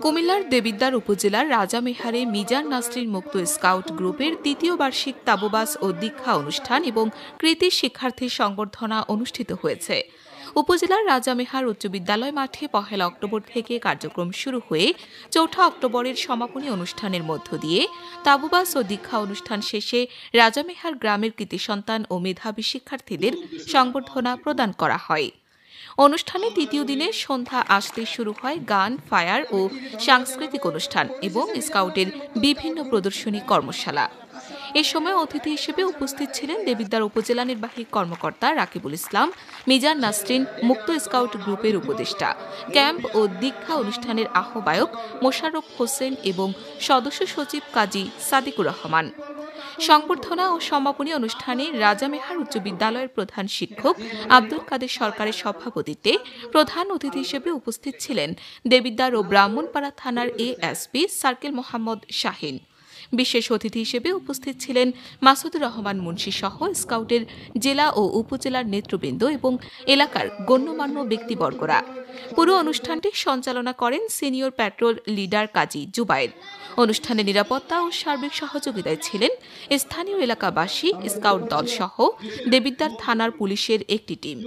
কুমিল্লার দেবিদ্বার উপজেলার রাজামেহারে মিজান নাসরিন মুক্ত স্কাউট গ্রুপের তৃতীয় বার্ষিক তাবুবাস ও দীক্ষা অনুষ্ঠান এবং কৃতি শিক্ষার্থীর সংবর্ধনা অনুষ্ঠিত হয়েছে। উপজেলার রাজামেহার উচ্চ বিদ্যালয় মাঠে ১ অক্টোবর থেকে কার্যক্রম শুরু হয়ে ৪ অক্টোবরের সমাপনী অনুষ্ঠানের মধ্য দিয়ে তাবুবাস ও দীক্ষা অনুষ্ঠান শেষে রাজামেহার গ্রামের কৃতি সন্তান ও মেধাবী শিক্ষার্থীদের সংবর্ধনা প্রদান করা হয়। অনুষ্ঠানে তৃতীয় দিনে সন্ধ্যা আসতে শুরু হয় গান, ফায়ার ও সাংস্কৃতিক অনুষ্ঠান এবং স্কাউটের বিভিন্ন প্রদর্শনী কর্মশালা। এ সময় অতিথি হিসেবে উপস্থিত ছিলেন দেবিদ্বার উপজেলা নির্বাহী কর্মকর্তা রাকিবুল ইসলাম, মিজান নাসরিন মুক্ত স্কাউট গ্রুপের উপদেষ্টা, ক্যাম্প ও দীক্ষা অনুষ্ঠানের আহ্বায়ক মোশাররফ হোসেন এবং সদস্য সচিব কাজী সাদিকুর রহমান। সংবর্ধনা ও সমাপনী অনুষ্ঠানে রাজামেহার উচ্চ বিদ্যালয়ের প্রধান শিক্ষক আব্দুল কাদের সরকারের সভাপতিত্বে প্রধান অতিথি হিসেবে উপস্থিত ছিলেন দেবিদ্বার ও ব্রাহ্মণপাড়া থানার এএসপি সার্কেল মোহাম্মদ শাহিন। বিশেষ অতিথি হিসেবে উপস্থিত ছিলেন মাসুদুর রহমান মুন্সী সহ স্কাউটের জেলা ও উপজেলার নেতৃবৃন্দ এবং এলাকার গণ্যমান্য ব্যক্তিবর্গরা। পুরো অনুষ্ঠানটি সঞ্চালনা করেন সিনিয়র প্যাট্রোল লিডার কাজী জুবায়ের। অনুষ্ঠানে নিরাপত্তা ও সার্বিক সহযোগিতায় ছিলেন স্থানীয় এলাকাবাসী, স্কাউট দল সহ দেবিদ্বার থানার পুলিশের একটি টিম।